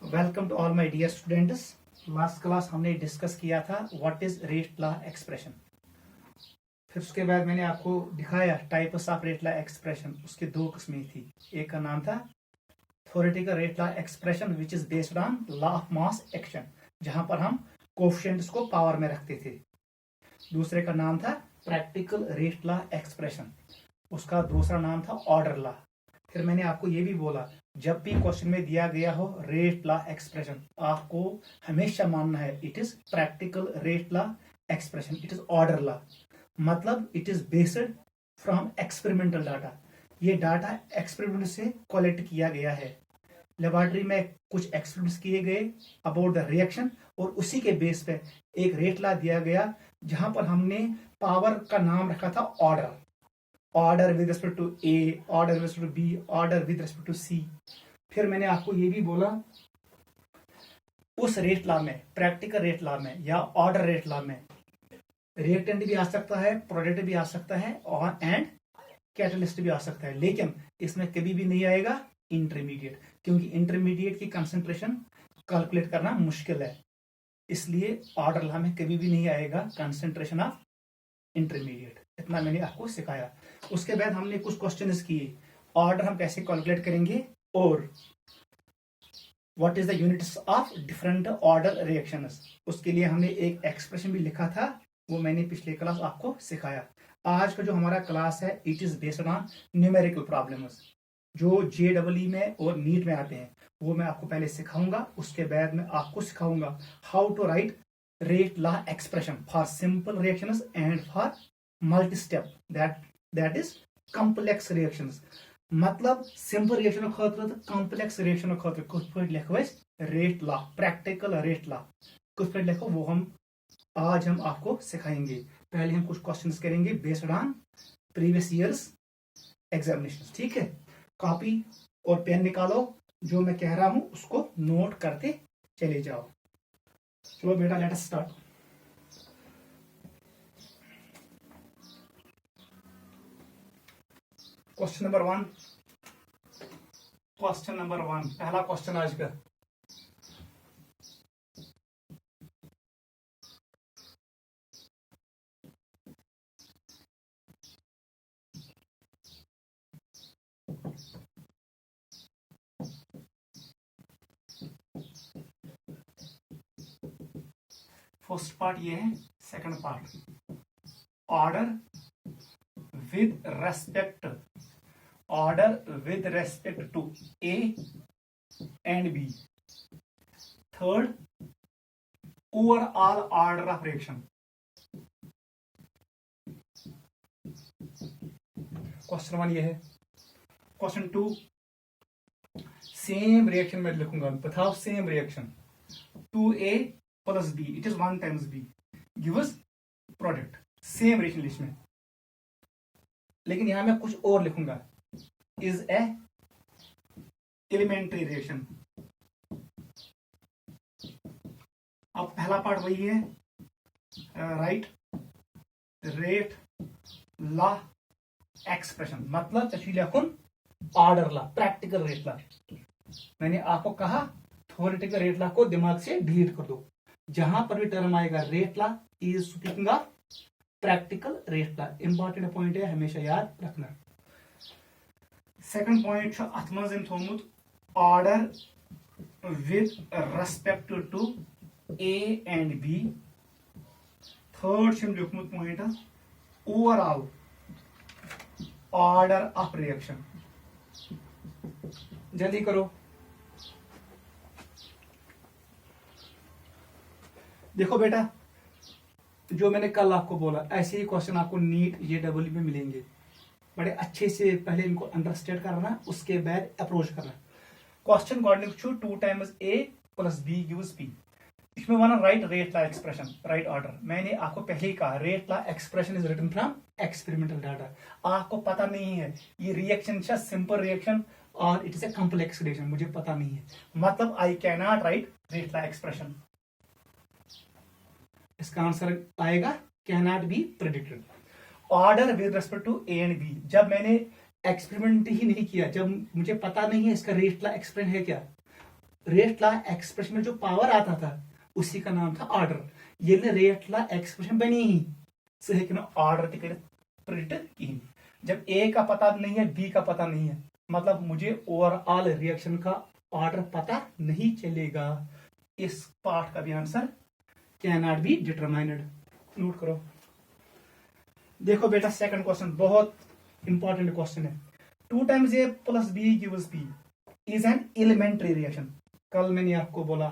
Welcome to all my dear students. Last class हमने discuss किया था what is rate law expression. फिर उसके बाद मैंने आपको दिखाया types of rate law expression. उसके दो किस्में थी। एक का नाम था theoretical rate law expression which is based on law of mass action, जहां पर हम कोएफिशिएंट्स को पावर में रखते थे। दूसरे का नाम था प्रैक्टिकल रेट लॉ एक्सप्रेशन, उसका दूसरा नाम था ऑर्डर लॉ। फिर मैंने आपको ये भी बोला जब भी क्वेश्चन में दिया गया हो रेट लॉ एक्सप्रेशन, आपको हमेशा मानना है it is practical rate law expression, it is order law. मतलब it is based from experimental data. ये डाटा एक्सपेरिमेंट से कलेक्ट किया गया है। लेबोरेटरी में कुछ एक्सपेरिमेंट्स किए गए अबाउट द रिएक्शन और उसी के बेस पे एक रेट लॉ दिया गया जहां पर हमने पावर का नाम रखा था order. Order with respect to A, order with respect to B, order with respect to C. फिर मैंने आपको ये भी बोला उस रेट लॉ में, प्रैक्टिकल रेट लॉ में या ऑर्डर रेट लॉ में रिएक्टेंट भी आ सकता है, प्रोडक्ट भी आ सकता है और एंड कैटलिस्ट भी आ सकता है, लेकिन इसमें कभी भी नहीं आएगा इंटरमीडिएट, क्योंकि इंटरमीडिएट की कंसंट्रेशन कैलकुलेट करना मुश्किल है। इसलिए ऑर्डर लॉ में कभी भी नहीं आएगा कंसंट्रेशन ऑफ इंटरमीडिएट। इतना मैंने आपको सिखाया। उसके बाद हमने कुछ क्वेश्चंस किए, ऑर्डर हम कैसे कैलकुलेट करेंगे और what is the units of different order reactions. उसके लिए हमने एक एक्सप्रेशन भी लिखा था, वो मैंने पिछले क्लास आपको सिखाया। आज का जो हमारा क्लास है it is based on numerical problems जो जेईई में और नीट में आते हैं। वो मैं आपको पहले सिखाऊंगा, उसके बाद मैं आपको सिखाऊंगा how to write rate law expression for simple reactions and for multi step that is complex reactions. मतलब सिंपल रिएक्शन खतर कॉम्प्लेक्स रिएक्शन खतर कुछ पे लिखो rate law, practical rate law कुछ पे लिखो, वो हम आज हम आपको सिखाएंगे। पहले हम कुछ क्वेश्चंस करेंगे based on previous years examination. ठीक है, कॉपी और पेन निकालो, जो मैं कह रहा हूं उसको नोट करते चले जाओ। चलो बेटा let us start. Question number one, पहला क्वेश्चन आज का। फर्स्ट पार्ट ये है, second part order with respect to A and B. Third overall order of reaction. Question one ये है। क्वेश्चन टू सेम रिएक्शन में लिखूंगा, बताओ same reaction 2a plus b, it is 1 times b gives product. Same reaction list में, लेकिन यहां मैं कुछ और लिखूंगा, इज ए एलिमेंट्री रिएक्शन। अब पहला पार्ट वही है, राइट रेट लॉ एक्सप्रेशन, मतलब लिखून order law, practical rate law. मैंने आपको कहा थ्योरेटिकल रेट लॉ को दिमाग से डिलीट कर दो। जहां पर भी टर्म आएगा rate law is speaking of practical rate law. Important point है, हमेशा याद रखना। सेकंड पॉइंट अथ मज थोमुत order with respect to A and B. Third लिखमुत point overall order of reaction. जल्दी करो। देखो बेटा, जो मैंने कल आपको बोला ऐसे ही क्वेश्चन आपको नीट जेईई में मिलेंगे। बड़े अच्छे से पहले इनको अंडरस्टैंड करना, उसके बाद अप्रोच करना। Question according to 2 times a plus b gives p। इसमें one write rate law expression, write order. मैंने आपको पहले ही कहा rate law expression is written from experimental data. आपको पता नहीं है ये रिएक्शन सिंपल रिएक्शन और it is a complex reaction, मुझे पता नहीं है, मतलब I can not write rate law expression. इसका आंसर आएगा can not be predicted. Order with respect to A and B, जब मैंने एक्सपेरिमेंट ही नहीं किया, जब मुझे पता नहीं है इसका रेट लॉ एक्सप्लेन है क्या, रेट लॉ एक्सप्रेशन में जो पावर आता था उसी का नाम था ऑर्डर। ये रेट लॉ एक्सप्रेशन बनी ही सह हेकिन ऑर्डर तक प्रिडिक्ट कहीं। जब ए का पता नहीं है, बी का पता नहीं है, मतलब मुझे ओवरऑल रिएक्शन का ऑर्डर पता नहीं चलेगा। इस पार्ट का भी answer can not be determined. Note करो। देखो बेटा सेकंड क्वेश्चन बहुत इंपॉर्टेंट क्वेश्चन है। 2 times A plus B gives B is an elementary reaction. कल मैंने आपको बोला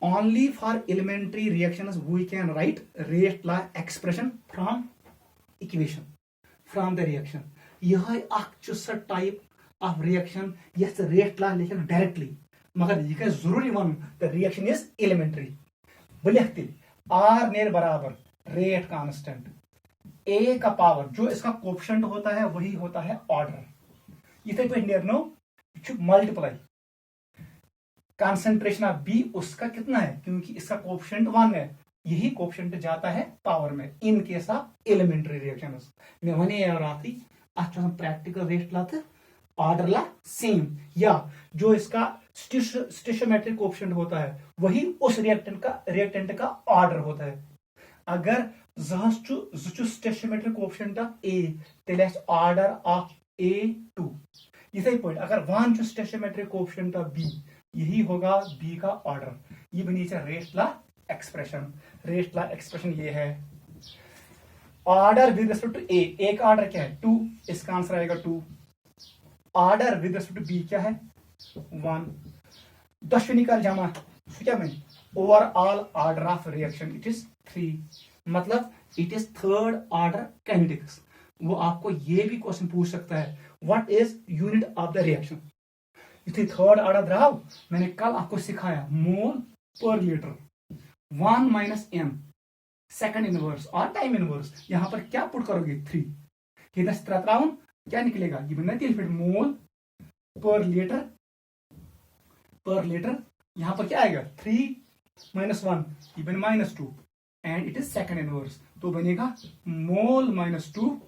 only for elementary reactions we can write rate law expression from equation from the reaction. यह सह टाइप ऑफ रिएक्शन यस rate law लिखन directly, मगर यह जरूरी when the reaction is elementary. बह लिख आर नेर बराबर रेट कांस्टेंट, ए का पावर जो इसका कोफिशिएंट होता है वही होता है ऑर्डर। इथे पे नेरनो मल्टीप्लाई कंसंट्रेशन ऑफ बी उसका कितना है, क्योंकि इसका कोफिशिएंट 1 है, यही कोफिशिएंट जाता है पावर में in case of elementary reactions. मैं वने रात प्रैक्टिकल रेट ला तो ऑर्डर ला सेम, या जो इसका स्टिशियोमेट्रिक कोफिशिएंट होता है वही उस रिएक्टेंट का ऑर्डर होता है। अगर स्टिशियोमेट्रिक कोफिशिएंट ऑफ ए तेल ऑर्डर ऑफ A2। इथे पे अगर 1 स्टिशियोमेट्रिक कोफिशिएंट ऑफ बी यही होगा बी का ऑर्डर। ये बनी rate law expression. Rate law expression ये है order with respect to A का ऑर्डर क्या है 2, इसका आंसर आएगा 2। Order with respect to B क्या है 1। दशविनी का जमा क्या मैंने overall order of reaction it is 3, मतलब it is third order kinetics. वो आपको ये भी क्वेश्चन पूछ सकता है what is unit of the reaction. इसे थर्ड ऑर्डर द्राव मैंने कल आपको सिखाया मोल पर litre 1 minus n second inverse और टाइम इनवर्स। यहां पर क्या पुट करोगे 3 क्या निकलेगा ये बनना फिर मोल पर लीटर। यहां पर क्या आएगा 3 माइनस 1 ये बन -2 and it is second inverse, तो बनेगा मोल -2,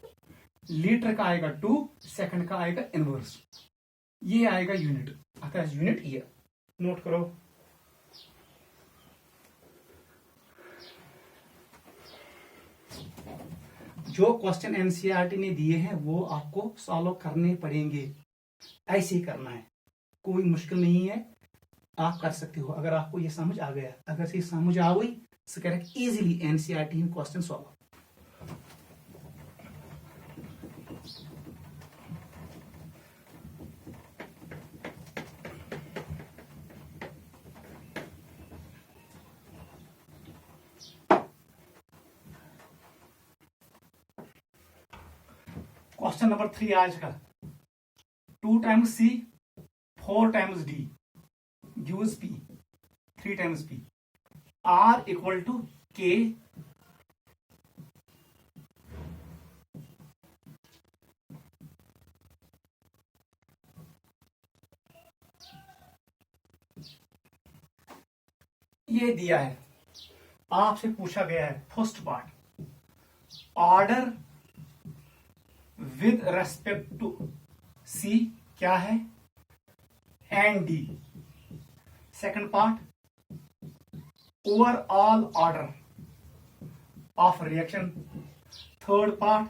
लीटर का आएगा 2, सेकंड का आएगा इनवर्स। ये आएगा यूनिट, अतः यूनिट ये नोट करो। जो क्वेश्चन एनसीईआरटी ने दिए हैं वो आपको सॉल्व करने पड़ेंगे, ऐसे ही करना है, कोई मुश्किल नहीं है, आप कर सकते हो अगर आपको ये समझ आ गया। अगर ये समझ आ गई तो correct easily NCERT question solve. Question number 3 आज का 2 times C 4 times D gives P 3 times P R equal to K ये दिया है, आपसे पूछा गया है first part order with respect to C क्या है and D। Second part overall order of reaction. Third part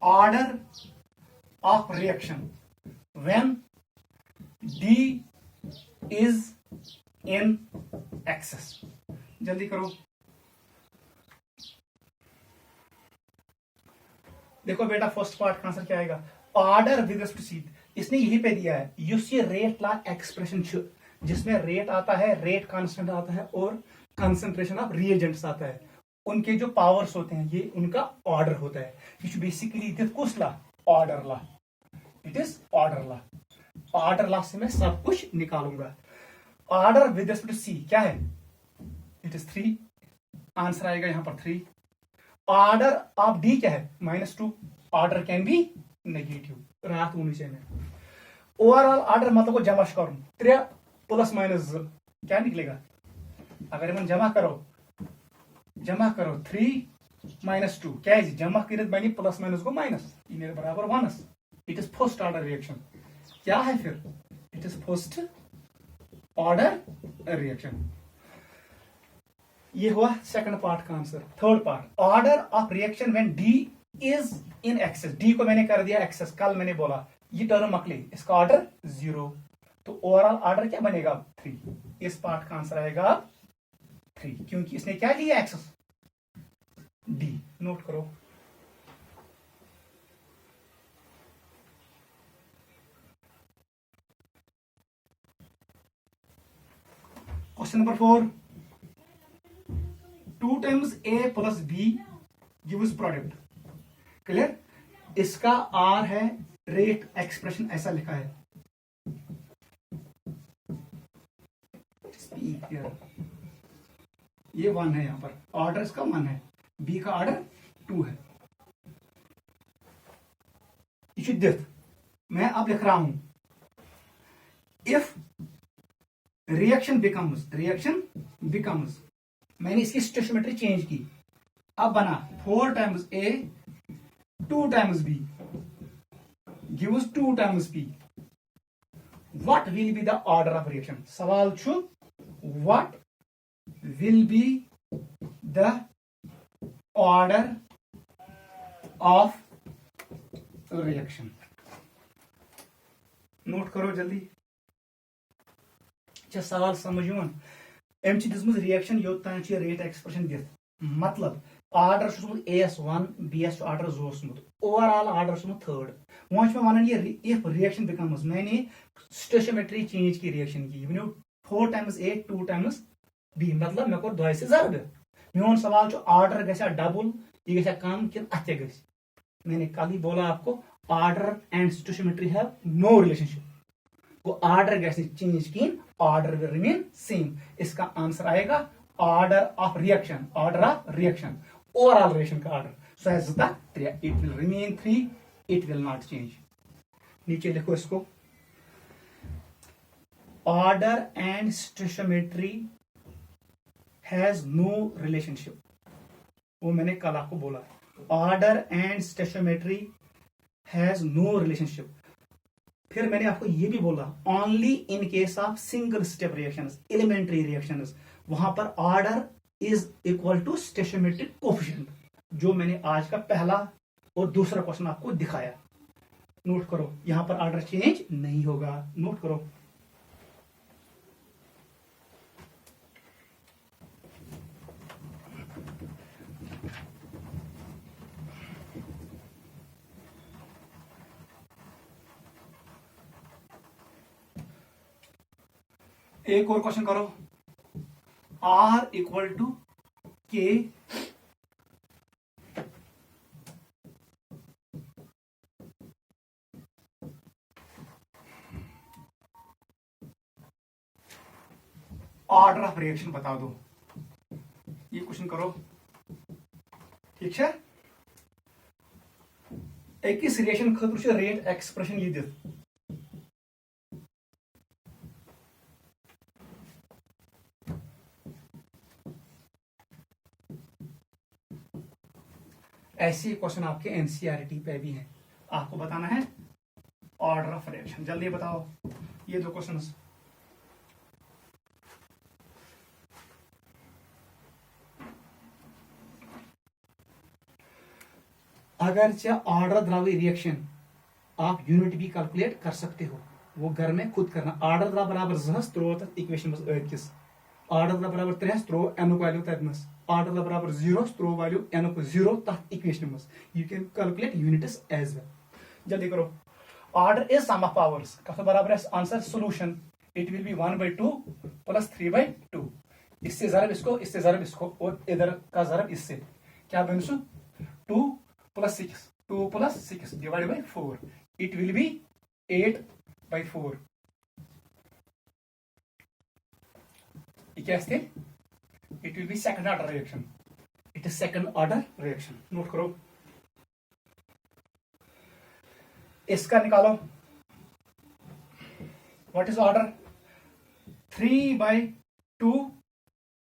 order of reaction when D is in excess. जल्दी करो। देखो बेटा फर्स्ट पार्ट का आंसर क्या आएगा ऑर्डर विद रिस्पेक्ट टू सी। इसने यही पे दिया है ये रेट लॉ एक्सप्रेशन जिसमें रेट आता है, रेट कांस्टेंट आता है और कंसंट्रेशन ऑफ रिएजेंट्स आता है। उनके जो पावर्स होते हैं ये उनका ऑर्डर होता है। ये बेसिकली कुछ law order law, it is order law. Order law से मैं सब कुछ निकालूंगा। ऑर्डर विद रिस्पेक्ट टू सी क्या है इट इज 3, आंसर आएगा यहां पर 3। ऑर्डर ऑफ डी क्या है -2, ऑर्डर कैन बी नेगेटिव रात होनी चाहिए। ओवरऑल ऑर्डर मतलब को जमा करूं 3 प्लस माइनस क्या निकलेगा, अगर हम जमा करो 3 माइनस 2 क्या है जमा कर बनी प्लस माइनस गो माइनस इन बराबर 1। It is first order reaction. क्या है फिर it is first order reaction. ये हुआ सेकंड पार्ट का answer. Third part, order of reaction when D is in access. D को मैंने कर दिया एक्सेस, कल मैंने बोला ये टर्म मकली, इसका ऑर्डर 0, तो ओवरऑल ऑर्डर क्या बनेगा 3। इस पार्ट का आंसर आएगा 3, क्योंकि इसने क्या लिया एक्सेस डी। नोट करो। Question number 4, 2 times A plus B gives product. Clear. इसका R है रेट एक्सप्रेशन, ऐसा लिखा है। ये 1 है, यहां पर ऑर्डर इसका 1 है, बी का ऑर्डर 2 है। इशुद्दत मैं अब लिख रहा हूं, इफ रिएक्शन बिकम्स, मैंने इसकी स्टेशोमेट्री चेंज की, अब बना 4 times A 2 times B gives 2 times P, what will be the order of reaction? सवाल छू, what will be the order of reaction? Note करो जल्दी। सवाल समझो अम रिएक्शन योतान रेट एक्सप्रेशन दिख, मतलब ऑर्डर AS1 BS ऑर्डर जोसमुत, ओवरऑल ऑर्डर थर्ड। वो वन ये इफ रिएक्शन बिकम्स, मैंने स्टेशोमेट्री चेंज की रिएक्शन की, 4 times A 2 times B, मतलब मे कोर 2 से ज़्यादा। मोन सवाल ऑर्डर गया डबल, ये गया कम कि अत गई। मैंने कल ही बोला आपको order and stoichiometry have no relationship, वो ऑर्डर गया चेंज की, ऑर्डर विल रिमेन सेम। इसका आंसर आएगा order of reaction, overall reaction का ऑर्डर। सो है 3, it will remain 3, it will not change. नीचे लिखो इसको, order and stoichiometry has no relationship. वो मैंने कल आपको बोला, order and stoichiometry has no relationship. फिर मैंने आपको ये भी बोला, only in case of single step reactions, elementary reactions, वहां पर order is equal to stoichiometric coefficient, जो मैंने आज का पहला और दूसरा क्वेश्चन आपको दिखाया। नोट करो, यहां पर ऑर्डर चेंज नहीं होगा। नोट करो। एक और क्वेश्चन करो, R equal to K order of reaction बता दो। ये क्वेश्चन करो, ठीक है। एक रिएक्शन खतर रेट एक्सप्रेशन ये दित, ऐसे क्वेश्चन आपके एनसीईआरटी पे भी हैं। आपको बताना है ऑर्डर ऑफ रिएक्शन। जल्दी बताओ ये 2 क्वेश्चन। अगर ऑर्डर द्रावी रिएक्शन आप यूनिट भी कैलकुलेट कर सकते हो, वो घर में खुद करना। ऑर्डर द्रा बराबर 2 त्रो तथ इक्वेशन मज अकिस, ऑर्डर द्रा बराबर 3 त्रो एनुक वैल्यू तथ, ऑर्डर द्रा बराबर 0 त्रो वैल्यू एनुक 0 तथ इक्वेशन मज। You can calculate units as well. जल्दी करो। Order is sum of powers, कथ बराबर है answer solution, it will be 1/2 plus 3/2। इससे जरब इसको, इससे जरब इसको, और इधर का जरब इससे, क्या बन 2 plus 6, 2 plus 6 divided by 4, it will be 8/4। क्या स्थिर, it will be second order reaction, it is second order reaction। Note करो, इसका निकालो। what is order, 3/2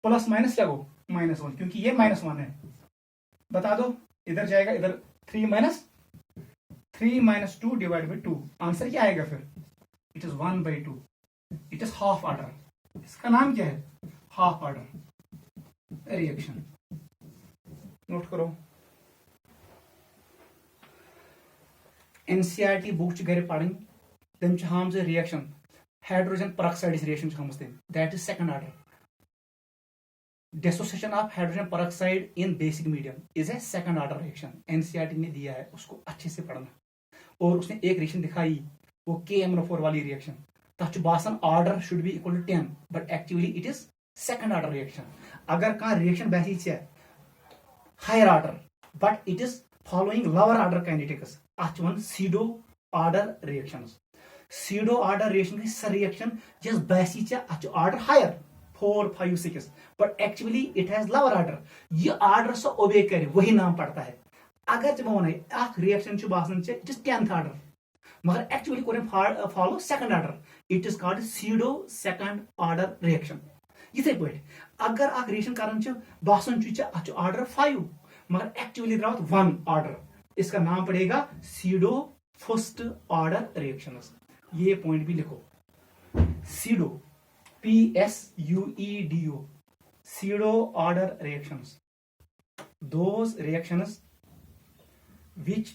plus minus क्या हो -1, क्योंकि ये -1 है। बता दो, इधर जाएगा, इधर 3 - 2 डिवाइड बाई 2, आंसर क्या आएगा फिर? It is 1/2, it is half order. इसका नाम क्या है? Half order reaction. नोट करो, एनसीईआरटी बुक गर पढ़ तम हाम रिएक्शन हाइड्रोजन परऑक्साइड रिएक्शन हामज तम, that is second order. Dissociation of hydrogen peroxide in basic medium is a second order reaction. NCERT ने दिया है, उसको अच्छे से पढ़ना। और उसने एक रिएक्शन दिखाई, वो KMnO4 वाली रिएक्शन, तथ बासान order should be equal to 10, but actually it is second order reaction. अगर कह रिएक्शन बासी ऐ higher order but it is following lower order kinetics, अत one pseudo order reaction. Pseudo order reaction गई सह रिएक्शन जिस बासी ऐ अत order higher 4, 5, 6, but actually it has lower order. ये ऑर्डर सो ओबे करे वही नाम पड़ता है। अगर चे वन रिएक्शन बासान इट इज 10th ऑर्डर, मगर एक्चुअली कोर follow second order, it is called pseudo second order reaction. इथे पे अगर अख रिएक्शन कर बासान अत ऑर्डर 5, मगर एक्चुअली द्राव 1 ऑर्डर, इसका नाम पड़ेगा सीडो फर्स्ट ऑर्डर रिएक्शन। ये पॉइंट भी लिखो, SIDO PSUEDO, pseudo order reactions, those reactions which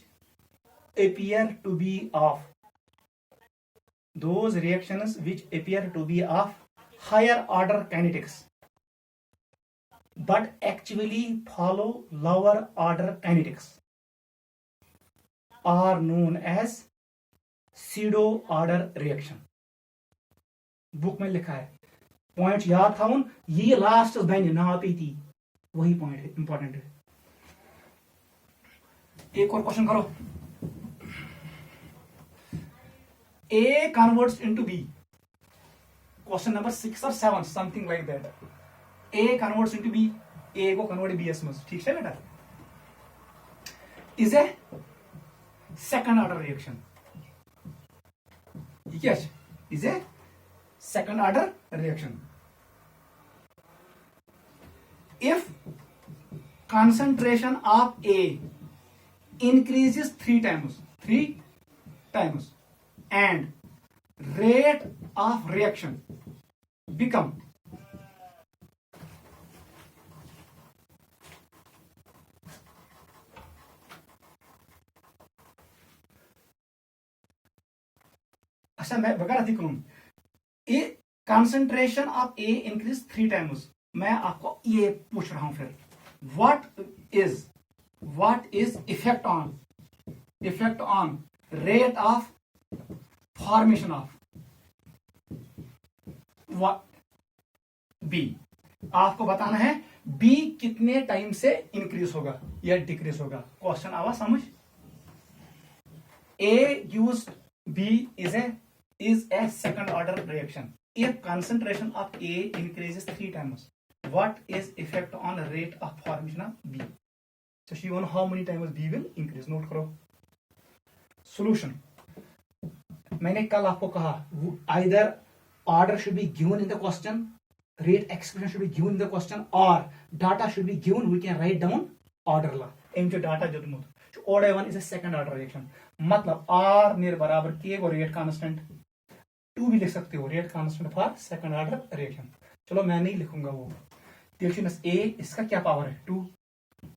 appear to be of higher order kinetics but actually follow lower order kinetics are known as pseudo order reaction। Book में लिखा है, point याद था उन, ये लास्ट बन ना पे थी, वही पॉइंट है, इंपॉर्टेंट है। एक और क्वेश्चन करो, A converts into B, question number 6 और 7 something like that. A converts into B, A को कन्वर्ट BS में, ठीक है बेटा, is a second order reaction. ठीक है, is a second order reaction if concentration of A increases 3 times and rate of reaction become अच्छा मैं बगैर अधिक करूं, ए concentration of A increase 3 times. मैं आपको ये पूछ रहा हूं फिर, what is effect on rate of formation of B. आपको बताना है बी कितने टाइम से इंक्रीज होगा या डिक्रीज होगा। क्वेश्चन आवा समझ? A use B is a second order reaction if concentration of A increases 3 times. What is effect on rate of formation of B? So she won how many times B will increase. Note करो। Solution, मैंने कल आपको कहा either order should be given in the question, rate expression should be given in the question, or data should be given, we can write down order law. एम जो data जो order 1 is a second order reaction, मतलब R निर बराबर K को rate constant 2 भी लिख सकते हो, rate constant for second order reaction. चलो मैं नहीं लिखूंगा वो। ए इसका क्या पावर है 2।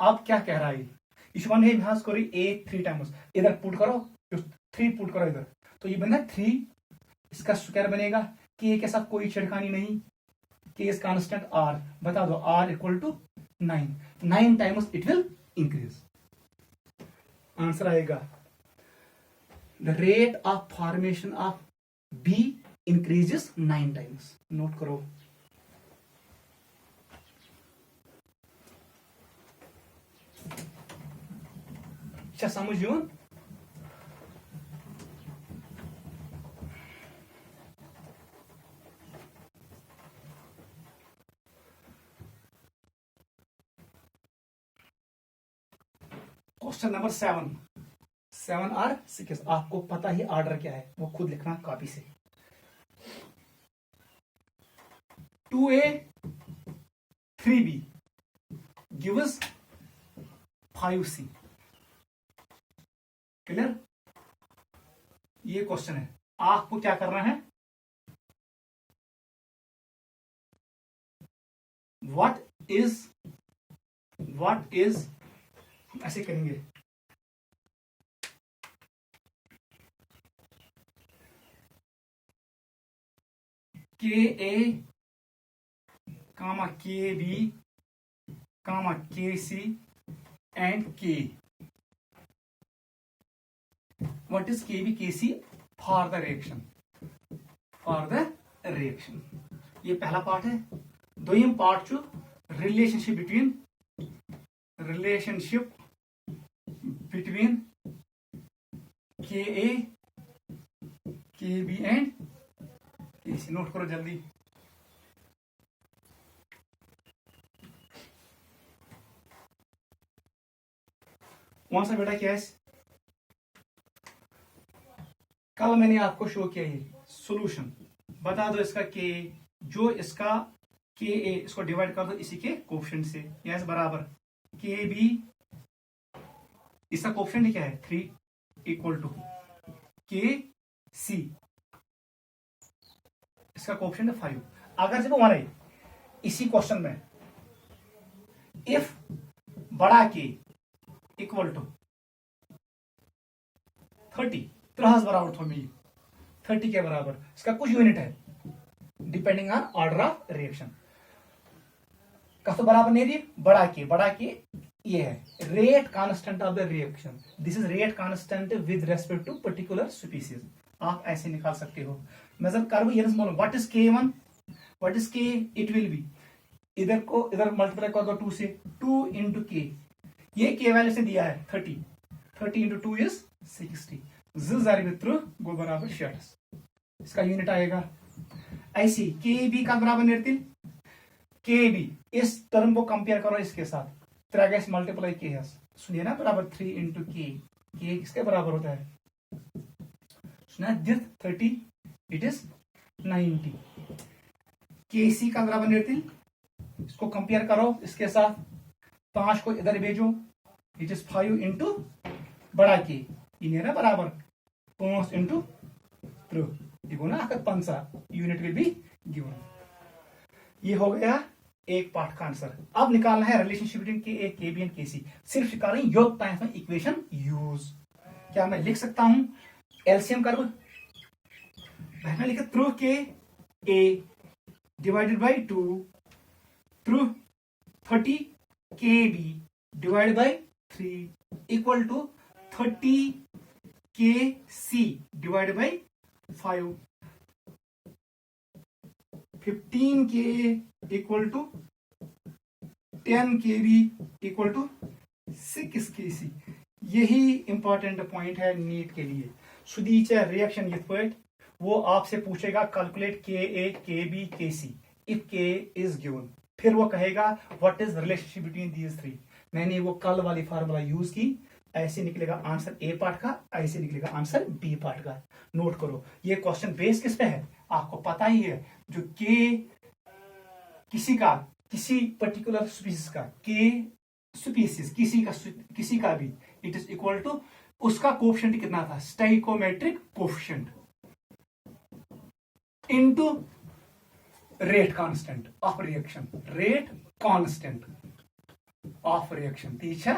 अब क्या कह रहा है, इस वन है यहाँ करो A 3 टाइम्स, इधर पुट करो 3 पुट करो इधर, तो ये बना 3, इसका स्क्वायर बनेगा। K के साथ कोई छिड़खानी नहीं, K इज कांस्टेंट R, बता दो R equal to 9 times it will increase. Answer आएगा the rate of formation of B increases 9 times। Note करो। क्या समझ यू? क्वेश्चन नंबर 7 और 6, आपको पता ही ऑर्डर क्या है, वो खुद लिखना कॉपी से। 2A 3B gives 5C। Clear? ये क्वेश्चन है, आपको क्या करना है, व्हाट इज ऐसे करेंगे, के ए कामा के बी कामा के सी एंड के, व्हाट इज के बी के सी फॉर द रिएक्शन, ये पहला पार्ट है। दोयम पार्ट चु रिलेशनशिप बिटवीन के ए के बी एंड के सी। नोट करो जल्दी। कौन सा बेटा क्या है? कल मैंने आपको शो किया ये सॉल्यूशन, बता दो इसका के, जो इसका के ए इसको डिवाइड कर दो इसी के कोफिशिएंट से, यस बराबर के बी, इसका कोफिशिएंट क्या है 3 इक्वल टू के सी, इसका कोफिशिएंट 5। अगर जब हमारे इसी क्वेश्चन में इफ बड़ा के इक्वल टू 30 बराबर थो मी 30 के बराबर, इसका कुछ यूनिट है depending on order of reaction. कस तो बराबर नहीं रही, बड़ा के ये है rate constant of the reaction, this is rate constant with respect to particular species. आप ऐसे निकाल सकते हो। मेजर कर मालूम what is K1, what is K, it will be इधर को इधर मल्टीप्लाई कर दो 2 से, 2 इंटू के, ये के वैल्यू से दिया है 30 इंटू 2 इज 60, मित्र गो बराबर 66, इसका यूनिट आएगा। ऐसी के बी का बराबर निर्तिल, के बी इस टर्म को कंपेयर करो इसके साथ, 3 मल्टीप्लाई के है, सुनिए ना बराबर 3 इंटू के किसके बराबर होता है, सुना 30 इट इज 90। के सी का बराबर निर्तिल, इसको कंपेयर करो इसके साथ, 5 को इधर भेजो, इट इज 5 इंटू बड़ा के, ये ना बराबर 5 इंटू 3 ना 5 यूनिट विल बी गिवन। ये हो गया एक पार्ट का आंसर। अब निकालना है रिलेशनशिप बिटवीन के ए के बी एंड के सी, सिर्फ निकालें योग टाइम्स में इक्वेशन यूज। क्या मैं लिख सकता हूं एलसीएम कर लिखे थ्रू के ए डिवाइडेड बाई 2 थ्रू 30 के B divided by 3 equal to 30 के सी डिवाइडेड बाई 5, 15 के इक्वल टू 10 के बी इक्वल टू 6 के सी। यही इंपॉर्टेंट पॉइंट है नीट के लिए। सुदीचा रिएक्शन ये पॉइंट वो आपसे पूछेगा कैलकुलेट के ए के बी के सी इफ के इज गिवन, फिर वो कहेगा what is relationship between these 3। मैंने वो कल वाली फार्मूला यूज की, ऐसे निकलेगा आंसर ए पार्ट का, ऐसे निकलेगा आंसर बी पार्ट का। नोट करो ये क्वेश्चन बेस किस पे है आपको पता ही है, जो के किसी पर्टिकुलर स्पीसीज का के स्पीसीज किसी का भी इट इज इक्वल टू उसका कोफिशिएंट कितना था, stoichiometric coefficient into rate constant of reaction, rate constant of reaction. ठीक है,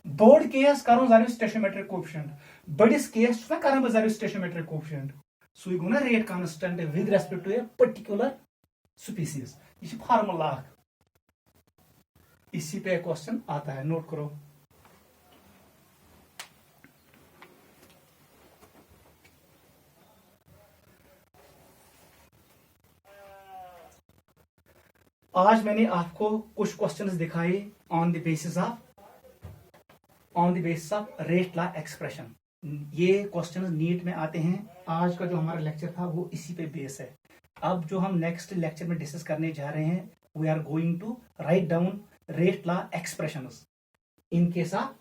बोर्ड केस करो जारो स्टोइकोमेट्रिक कोफिशिएंट, बड़िस केस में करो जारो stoichiometric coefficient, so you gonna rate constant with respect to a particular species. ये फार्मूला इसी पे क्वेश्चन आता है, नोट करो। आज मैंने आपको कुछ क्वेश्चंस दिखाए on the basis of rate law expression. ये क्वेश्चंस नीट में आते हैं। आज का जो हमारा लेक्चर था वो इसी पे बेस है। अब जो हम नेक्स्ट लेक्चर में डिस्कस करने जा रहे हैं, we are going to write down rate law expressions in case of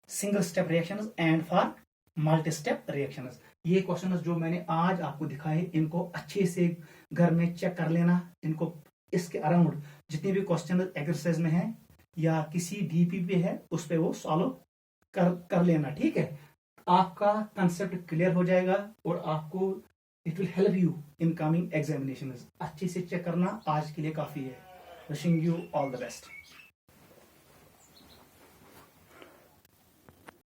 single step reactions and for multi step reactions. ये क्वेश्चंस जो मैंने आज आपको दिखाए, इनको अच्छे से घर में चेक कर लेना। इनको इसके अराउंड जितने भी क्वेश्चन एक्सरसाइज में है या किसी डीपी पे है उस पे वो सॉल्व कर लेना। ठीक है, आपका कंसेप्ट क्लियर हो जाएगा और आपको it will help you in coming examination. अच्छे से चेक करना, आज के लिए काफी है। Wishing you all the best.